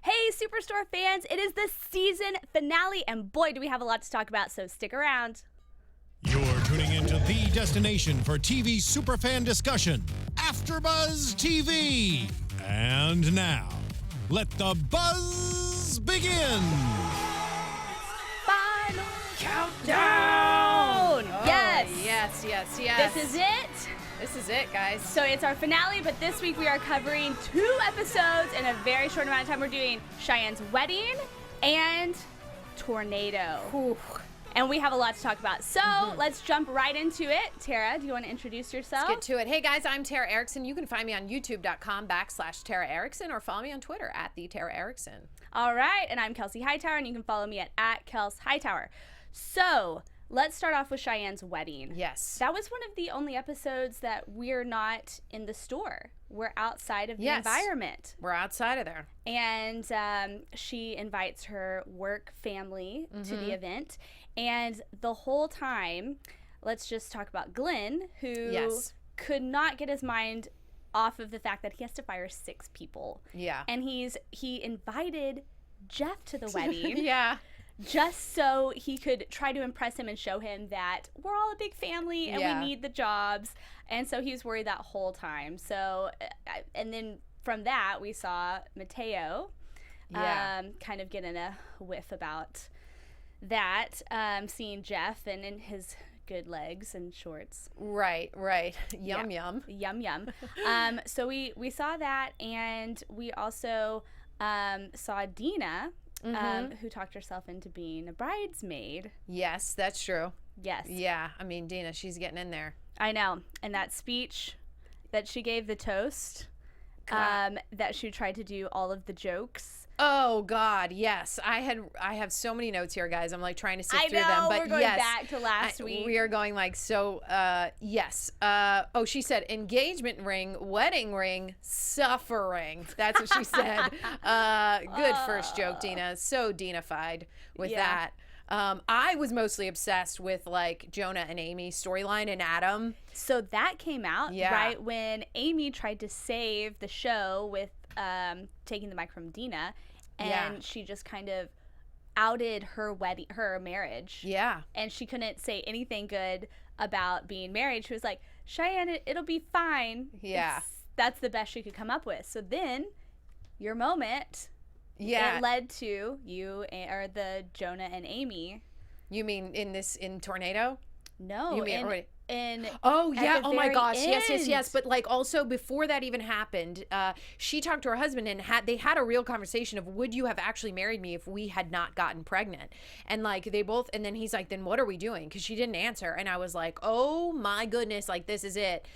Hey, Superstore fans, it is the season finale, and boy, do we have a lot to talk about, so stick around. You're tuning into the destination for TV superfan discussion, AFTERBUZZ TV. And now, let the buzz begin. Final countdown! Yes! Yes. This is it. This is it, guys. So it's our finale, but this week we are covering 2 episodes in a very short amount of time. We're doing Cheyenne's wedding and Tornado. Whew. And we have a lot to talk about. So let's jump right into it. Tara, do you want to introduce yourself? Let's get to it. Hey, guys, I'm Tara Erickson. You can find me on youtube.com/Tara Erickson or follow me on Twitter @TheTara Erickson. All right, and I'm Kelsey Hightower, and you can follow me at Kels Hightower. So let's start off with Cheyenne's wedding. Yes. That was one of the only episodes that we're not in the store. We're outside of the environment. We're outside of there. And she invites her work family to the event. And the whole time, let's just talk about Glenn, who could not get his mind off of the fact that he has to fire 6 people. Yeah. And he invited Jeff to the wedding. Yeah. Just so he could try to impress him and show him that we're all a big family and we need the jobs. And so he was worried that whole time. So, and then from that, we saw Mateo kind of getting a whiff about that, seeing Jeff and in his good legs and shorts. Right. Yum. So we saw that, and we also saw Dina, who talked herself into being a bridesmaid. Yes, that's true. Yes. Yeah, I mean, Dina, she's getting in there. I know. And that speech that she gave, the toast, that she tried to do all of the jokes. Oh God, yes. I have so many notes here, guys. I'm like trying to sift through them. But we're going back to last week. We are going like so. Yes. She said engagement ring, wedding ring, suffering. That's what she said. Good first joke, Dina. So Dina-fied with that. I was mostly obsessed with like Jonah and Amy's storyline and Adam. So that came out right when Amy tried to save the show with taking the mic from Dina, and she just kind of outed her marriage. Yeah. And she couldn't say anything good about being married. She was like, Cheyenne, it'll be fine. Yeah. That's the best she could come up with. So then your moment, it led to or the Jonah and Amy. You mean in Tornado? No. You mean oh my gosh, end. yes. But like also before that even happened, she talked to her husband and they had a real conversation of, would you have actually married me if we had not gotten pregnant? And like they both, and then he's like, then what are we doing? Because she didn't answer, and I was like, oh my goodness, like this is it.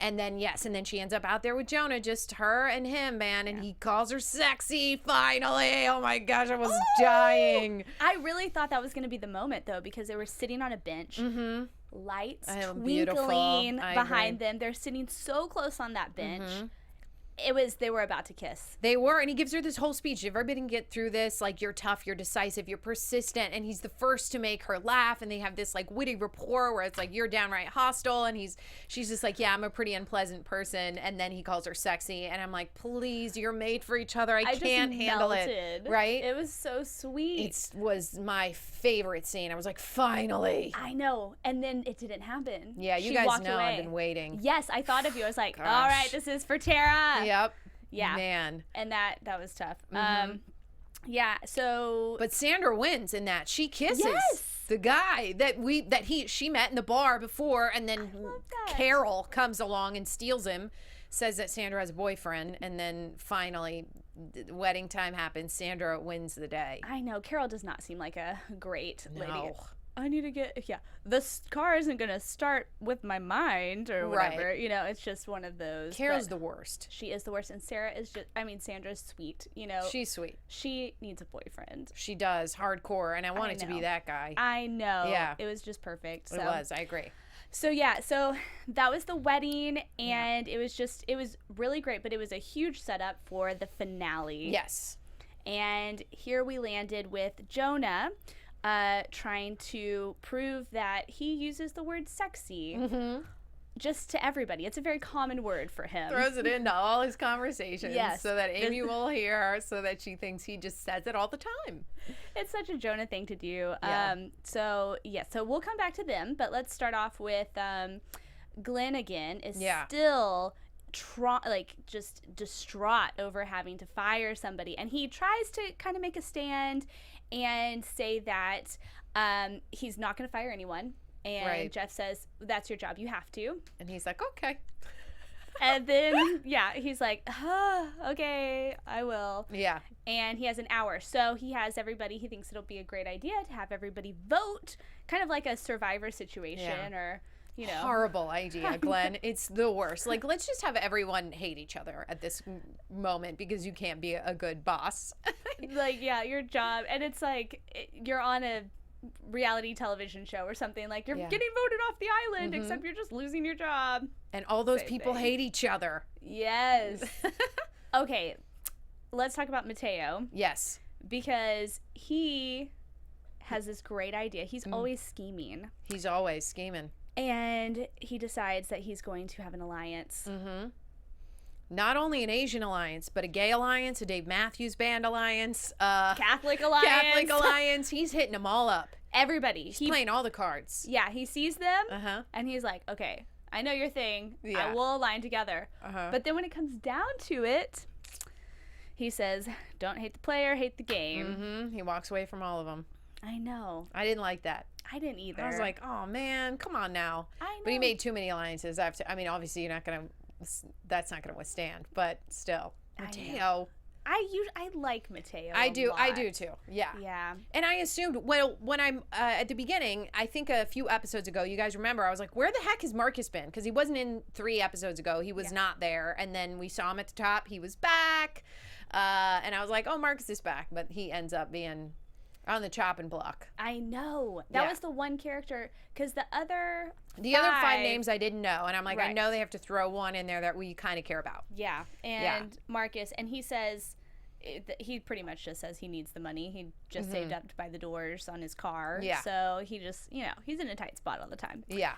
And then she ends up out there with Jonah, just her and him, man, and he calls her sexy finally. Oh my gosh, I was dying. I really thought that was going to be the moment though, because they were sitting on a bench. Lights twinkling behind them. They're sitting so close on that bench. They were about to kiss. They were, and he gives her this whole speech. Everybody can get through this. Like, you're tough, you're decisive, you're persistent, and he's the first to make her laugh. And they have this like witty rapport where it's like you're downright hostile, and she's just like, yeah, I'm a pretty unpleasant person. And then he calls her sexy, and I'm like, please, you're made for each other. I can't handle it. Right? It was so sweet. It was my favorite scene. I was like, finally. I know, and then it didn't happen. Yeah, you guys know I've been waiting. Yes, I thought of you. I was like, all right, this is for Tara. Yep. Yeah. Man. And that was tough. So but Sandra wins in that. She kisses the guy that she met in the bar before, and then Carol comes along and steals him, says that Sandra has a boyfriend, and then finally the wedding time happens. Sandra wins the day. I know. Carol does not seem like a great lady. I need to get, this car isn't going to start with my mind or whatever. Right. You know, it's just one of those. Carol's the worst. She is the worst. And Sandra's sweet, you know. She's sweet. She needs a boyfriend. She does, hardcore. And I want it to be that guy. I know. Yeah. It was just perfect. It was. I agree. So, so that was the wedding, and it was really great, but it was a huge setup for the finale. Yes. And here we landed with Jonah trying to prove that he uses the word sexy just to everybody. It's a very common word for him. Throws it into all his conversations Yes. so that Amy will hear, so that she thinks he just says it all the time. It's such a Jonah thing to do. Yeah. So we'll come back to them, but let's start off with Glenn again is still just distraught over having to fire somebody, and he tries to kind of make a stand and say that he's not going to fire anyone. And Jeff says, that's your job. You have to. And he's like, okay. And then, he's like, okay, I will. Yeah. And he has an hour. So he has everybody, he thinks it'll be a great idea to have everybody vote, kind of like a Survivor situation or, you know. Horrible idea, Glenn. It's the worst. Like, let's just have everyone hate each other at this moment because you can't be a good boss. Like, your job. And it's like, you're on a reality television show or something, like you're getting voted off the island, except you're just losing your job. And all those people hate each other. Yes. Okay, let's talk about Mateo. Yes. Because he has this great idea. He's always scheming. He's always scheming. And he decides that he's going to have an alliance. Not only an Asian alliance, but a gay alliance, a Dave Matthews Band alliance, Catholic alliance. He's hitting them all up. Everybody. He's playing all the cards. Yeah, he sees them, and he's like, okay, I know your thing. I will align together. But then when it comes down to it, he says, don't hate the player, hate the game. He walks away from all of them. I know. I didn't like that. I didn't either. I was like, oh, man, come on now. I know. But he made too many alliances. I mean, obviously, you're not going to... That's not going to withstand, but still. Mateo. I like Mateo. I do too. Yeah. And I assumed when I'm at the beginning, I think a few episodes ago, you guys remember, I was like, where the heck has Marcus been? Because he wasn't in 3 episodes ago. He was not there. And then we saw him at the top. He was back. And I was like, oh, Marcus is back. But he ends up being on the chopping block. I know. That was the one character, because the other 5 names I didn't know, and I'm like, I know they have to throw one in there that we kind of care about. Yeah, and Marcus, and he says, he pretty much just says he needs the money. He just saved up to buy the doors on his car. Yeah. So he just, he's in a tight spot all the time. Yeah.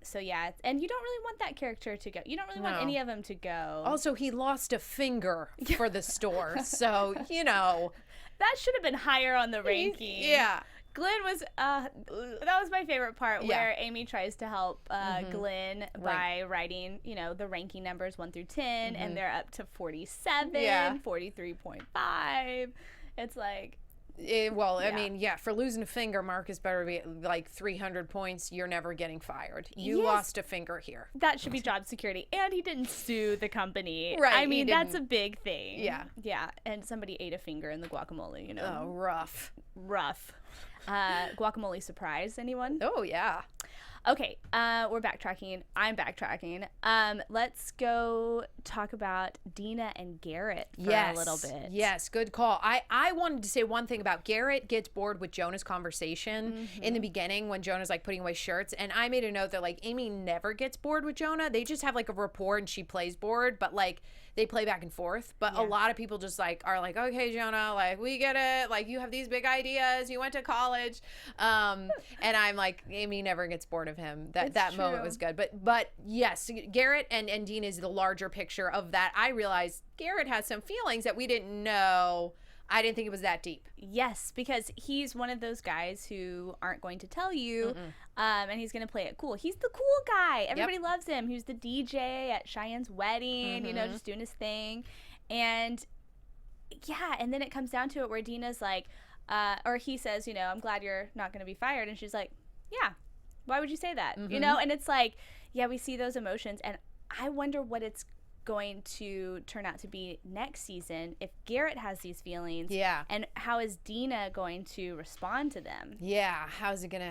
So yeah, and you don't really want that character to go. You don't really want any of them to go. Also, he lost a finger for the store, so that should have been higher on the ranking. Yeah. Glenn was, that was my favorite part, where Amy tries to help Glenn by writing, the ranking numbers 1 through 10, and they're up to 47, 43.5. It's like... I mean, for losing a finger, Marcus better be like 300 points. You're never getting fired. You lost a finger here. That should be job security. And he didn't sue the company. Right. I mean, that's a big thing. Yeah. Yeah. And somebody ate a finger in the guacamole, Oh, rough. Guacamole surprise, anyone? Oh, yeah. Okay, we're backtracking. I'm backtracking. Let's go talk about Dina and Garrett for a little bit. Yes, good call. I wanted to say one thing about Garrett gets bored with Jonah's conversation in the beginning when Jonah's like putting away shirts. And I made a note that like Amy never gets bored with Jonah. They just have like a rapport and she plays bored, but like they play back and forth. But a lot of people just like are like, okay, Jonah, like we get it. Like you have these big ideas. You went to college. And I'm like, Amy never gets bored of him. That moment was good. But yes, Garrett and Dean is the larger picture of that. I realized Garrett has some feelings that we didn't know. I didn't think it was that deep. Yes, because he's one of those guys who aren't going to tell you, and he's going to play it cool. He's the cool guy. Everybody loves him. He was the DJ at Cheyenne's wedding, just doing his thing. And and then it comes down to it where Dina's like, or he says, I'm glad you're not going to be fired. And she's like, yeah, why would you say that? And it's like, we see those emotions. And I wonder what it's going to turn out to be next season if Garrett has these feelings. And how is Dina going to respond to them? How's it gonna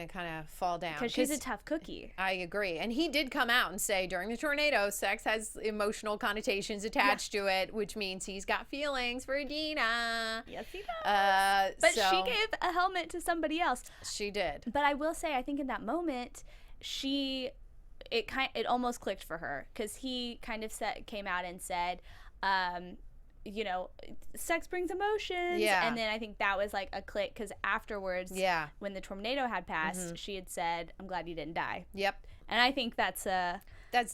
kind of fall down? Because she's a tough cookie. I agree. And he did come out and say during the tornado, sex has emotional connotations attached to it, which means he's got feelings for Dina. Yes, he does. But she gave a helmet to somebody else. She did. But I will say, I think in that moment, it almost clicked for her, because he kind of came out and said, sex brings emotions. And then I think that was like a click, because afterwards, when the tornado had passed, she had said, I'm glad you didn't die. And I think that's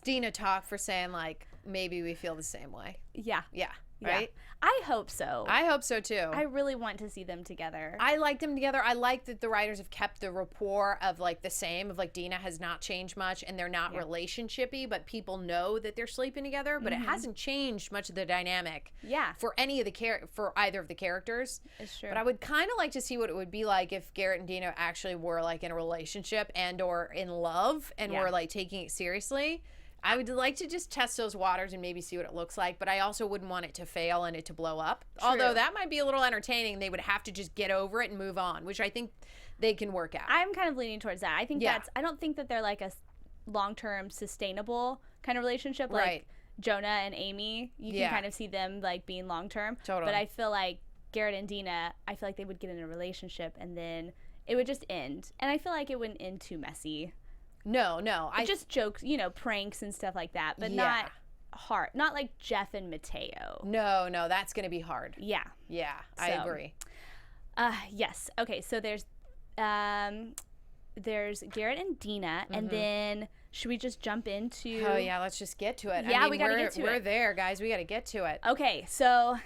Dina talk for saying, like, maybe we feel the same way. Yeah. Yeah. Right? Yeah. I hope so. I hope so too. I really want to see them together. I like them together. I like that the writers have kept the rapport of like the same, of like Dina has not changed much and they're not relationshipy, but people know that they're sleeping together, but it hasn't changed much of the dynamic. Yeah. For any of the for either of the characters. It's true. But I would kind of like to see what it would be like if Garrett and Dina actually were like in a relationship and or in love and were like taking it seriously. I would like to just test those waters and maybe see what it looks like, but I also wouldn't want it to fail and it to blow up. True. Although that might be a little entertaining. They would have to just get over it and move on, which I think they can work out. I'm kind of leaning towards that. I think I don't think that they're like a long-term sustainable kind of relationship. Like Jonah and Amy, you can kind of see them like being long-term. Totally. But I feel like Garrett and Dina, I feel like they would get in a relationship and then it would just end. And I feel like it wouldn't end too messy. No. Just jokes, pranks and stuff like that, but not hard. Not like Jeff and Mateo. No, that's going to be hard. Yeah. Yeah, I agree. Yes. Okay, so there's Garrett and Dina, and then should we just jump into... Oh, yeah, let's just get to it. Yeah, we got to get to it. We're there, guys. We got to get to it. Okay, so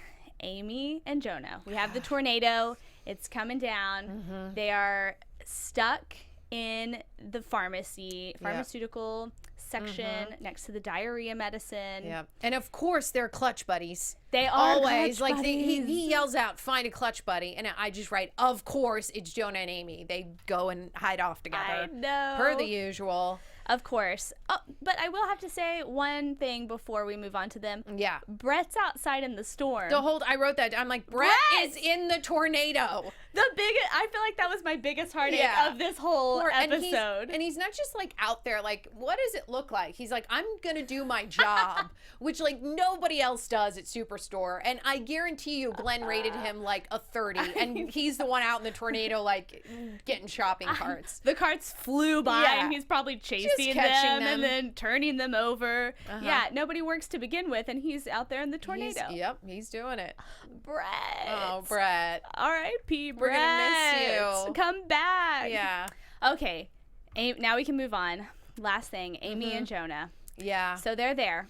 Amy and Jonah. We have the tornado. It's coming down. They are stuck in the pharmaceutical section next to the diarrhea medicine. Yeah. And of course they're clutch buddies. They are always clutch like buddies. He yells out, "Find a clutch buddy," and I just write, "Of course it's Jonah and Amy." They go and hide off together. I know. Per the usual. Of course. Oh, but I will have to say one thing before we move on to them. Yeah. Brett's outside in the storm. I wrote that. I'm like, Brett is in the tornado. I feel like that was my biggest heartache of this whole episode. And he's not just like out there, like, what does it look like? He's like, I'm going to do my job, which like nobody else does at Superstore. And I guarantee you Glenn rated him like a 30 and he's the one out in the tornado, like getting shopping carts. The carts flew by and he's probably chasing them and then turning them over. Yeah, nobody works to begin with and he's out there in the tornado. He's doing it. Brett. Oh, Brett. R.I.P. Brett. We're gonna miss you. Come back. Yeah. Okay. Now we can move on. Last thing, Amy and Jonah. Yeah. So they're there,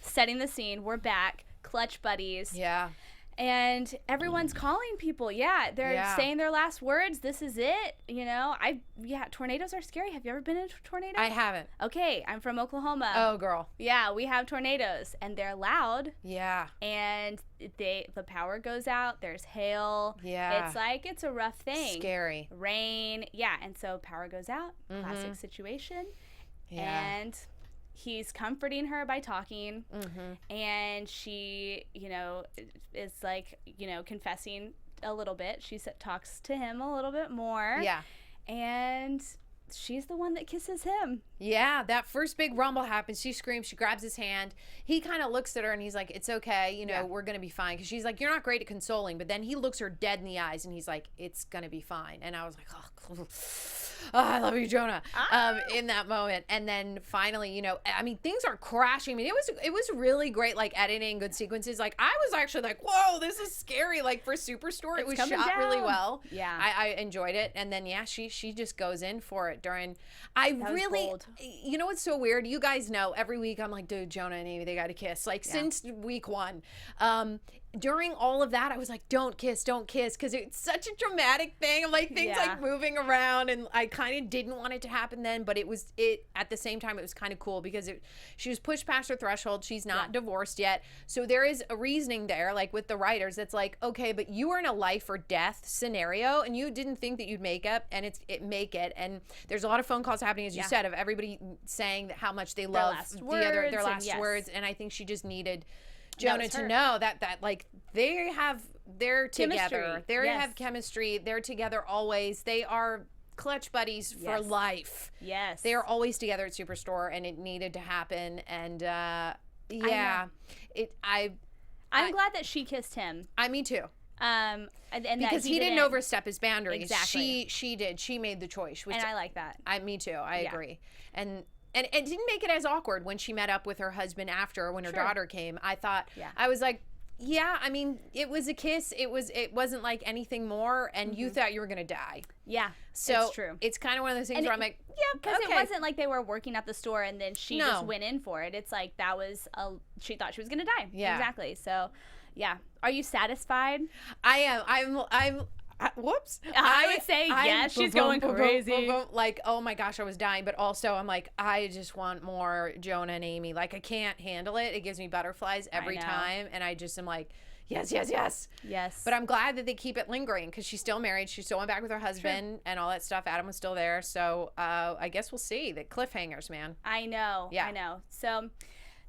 setting the scene. We're back. Clutch buddies. Yeah. And everyone's calling people. Yeah, they're saying their last words. This is it. Tornadoes are scary. Have you ever been in a tornado? I haven't. Okay, I'm from Oklahoma. Oh, girl. Yeah, we have tornadoes, and they're loud. Yeah. And the power goes out. There's hail. Yeah. It's a rough thing. Scary. Rain. Yeah, and so power goes out. Classic situation. Yeah. And he's comforting her by talking, and she, is like, confessing a little bit. She talks to him a little bit more. Yeah. And she's the one that kisses him. Yeah, that first big rumble happens. She screams. She grabs his hand. He kind of looks at her and he's like, "It's okay. We're going to be fine." Because she's like, "You're not great at consoling." But then he looks her dead in the eyes and he's like, "It's going to be fine." And I was like, oh, I love you, Jonah, in that moment. And then finally, things are crashing. I mean, it was really great, like editing, good sequences. Like I was actually like, whoa, this is scary. Like for Superstore, it was shot really well. Yeah. I enjoyed it. And then, she just goes in for it during, what's so weird? You guys know every week I'm like, dude, Jonah and Amy, they got to kiss. Like since week 1. During all of that, I was like, don't kiss, because it's such a dramatic thing. I'm like, things like moving around, and I kind of didn't want it to happen then, but at the same time, it was kind of cool because she was pushed past her threshold. She's not divorced yet. So there is a reasoning there, like with the writers, that's like, okay, but you were in a life or death scenario, and you didn't think that you'd make it, and make it. And there's a lot of phone calls happening, as you said, of everybody saying how much they love their last words, and I think she just needed Jonah to know that like they're together. They have chemistry. They're together always. They are clutch buddies for life. Yes. They are always together at Superstore, and it needed to happen. And I'm glad that she kissed him. Me too. And because he didn't overstep his boundaries. Exactly. She did. She made the choice. And I like that. Me too. I agree. And it didn't make it as awkward when she met up with her husband after, when her daughter came. I thought, I was like, Yeah, I mean, it was a kiss. It wasn't like anything more, and you thought you were gonna die. Yeah, so it's true. It's kind of one of those things where I'm like, yeah, because it wasn't like they were working at the store and then she just went in for it. It's like she thought she was gonna die. Yeah, exactly. So, yeah, are you satisfied? I am. I'm. Whoops. I would say yes. She's going crazy. Like, oh my gosh, I was dying. But also, I'm like, I just want more Jonah and Amy. Like, I can't handle it. It gives me butterflies every time, and I just am like, yes, yes, yes, yes. But I'm glad that they keep it lingering because she's still married. She still went back with her husband and all that stuff. Adam was still there, so I guess we'll see. The cliffhangers, man. I know. Yeah, I know. So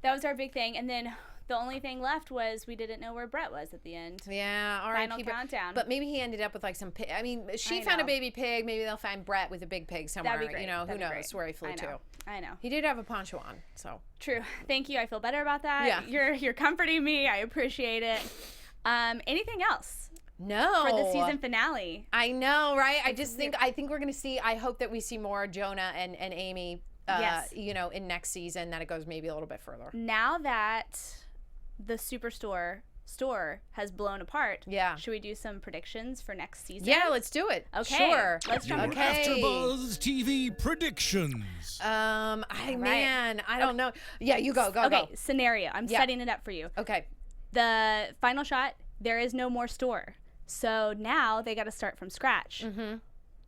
that was our big thing, and then. The only thing left was we didn't know where Brett was at the end. Yeah, all right. Final countdown. But maybe he ended up with like some pig. I mean, she found a baby pig. Maybe they'll find Brett with a big pig somewhere. That'd be great. You know, who knows where he flew to. I know. He did have a poncho on, so. True. Thank you. I feel better about that. Yeah. You're comforting me. I appreciate it. Anything else? No. For the season finale. I know, right? I think we're gonna see. I hope that we see more Jonah and Amy. Yes. You know, in next season, that it goes maybe a little bit further. Now that the Superstore store has blown apart. Yeah. Should we do some predictions for next season? Yeah, let's do it. Okay. Sure. Let's try. AfterBuzz TV predictions. Man, I don't know. Yeah, you go. Okay, scenario. I'm setting it up for you. Okay. The final shot, there is no more store. So now they got to start from scratch. Mm-hmm.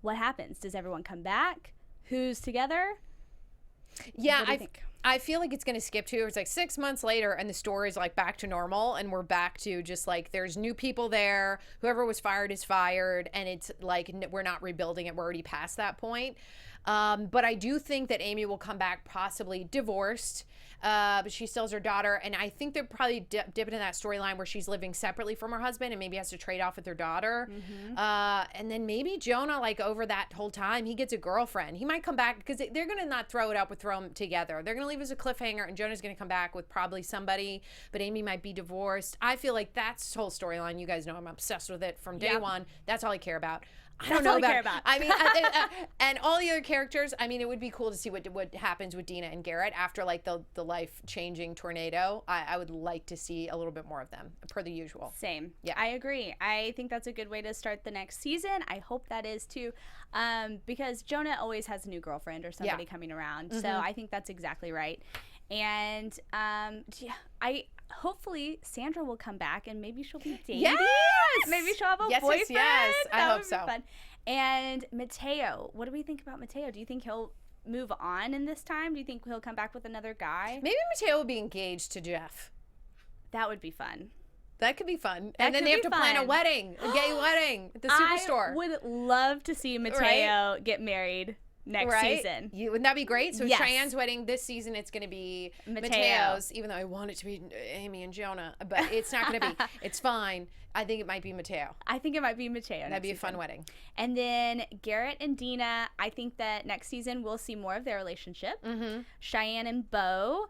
What happens? Does everyone come back? Who's together? Yeah, I feel like it's going to skip to. It's like 6 months later and the store is like back to normal and we're back to just like there's new people there. Whoever was fired is fired and it's like we're not rebuilding it. We're already past that point. But I do think that Amy will come back possibly divorced. But she still has her daughter. And I think they're probably dipping in that storyline where she's living separately from her husband and maybe has to trade off with her daughter. Mm-hmm. And then maybe Jonah, like over that whole time, he gets a girlfriend. He might come back because they're going to not throw it up with throw them together. They're going to leave as a cliffhanger and Jonah's going to come back with probably somebody, but Amy might be divorced. I feel like that's the whole storyline. You guys know I'm obsessed with it from day one. That's all I care about. I don't know about. I mean, and all the other characters. I mean, it would be cool to see what happens with Dina and Garrett after like the life-changing tornado. I would like to see a little bit more of them, per the usual. Same. Yeah, I agree. I think that's a good way to start the next season. I hope that is too, because Jonah always has a new girlfriend or somebody coming around. Mm-hmm. So I think that's exactly right. And hopefully Sandra will come back and maybe she'll be dating. Yes! Maybe she'll have a boyfriend. Yes. I hope so. Fun. And Mateo, what do we think about Mateo? Do you think he'll move on in this time? Do you think he'll come back with another guy? Maybe Mateo will be engaged to Jeff. That would be fun. That could be fun. And then they have to plan a wedding, a gay wedding at the Superstore. I would love to see Mateo get married next season. Wouldn't that be great? So Cheyenne's wedding this season, it's going to be Mateo's, even though I want it to be Amy and Jonah, but it's not going to be. It's fine. I think it might be Mateo. I think it might be Mateo. That'd be a fun wedding. And then Garrett and Dina, I think that next season we'll see more of their relationship. Mm-hmm. Cheyenne and Beau.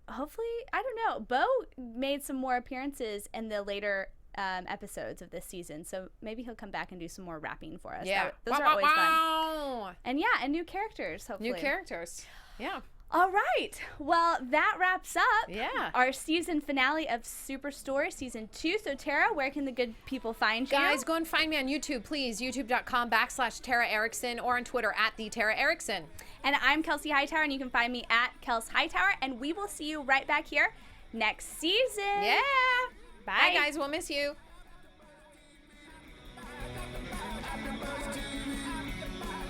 Hopefully, I don't know. Beau made some more appearances in the later episodes of this season, so maybe he'll come back and do some more rapping for us. Yeah, those are always fun. And and new characters. Hopefully, new characters. Yeah. All right. Well, that wraps up our season finale of Superstore Season 2. So, Tara, where can the good people find you? Guys, go and find me on YouTube, please. YouTube.com/Tara Erickson or on Twitter @TheTara Erickson. And I'm Kelsey Hightower, and you can find me @Kels Hightower. And we will see you right back here next season. Yeah. Bye. Bye, guys. We'll miss you.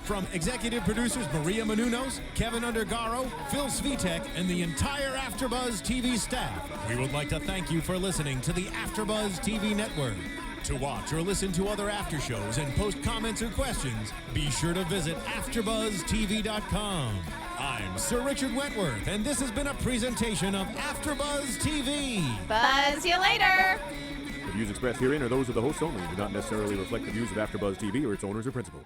From executive producers Maria Menounos, Kevin Undergaro, Phil Svitek, and the entire AfterBuzz TV staff, we would like to thank you for listening to the AfterBuzz TV network. To watch or listen to other after shows and post comments or questions, be sure to visit AfterBuzzTV.com. I'm Sir Richard Wentworth, and this has been a presentation of AfterBuzz TV. Buzz you later. The views expressed herein are those of the hosts only and do not necessarily reflect the views of AfterBuzz TV or its owners or principals.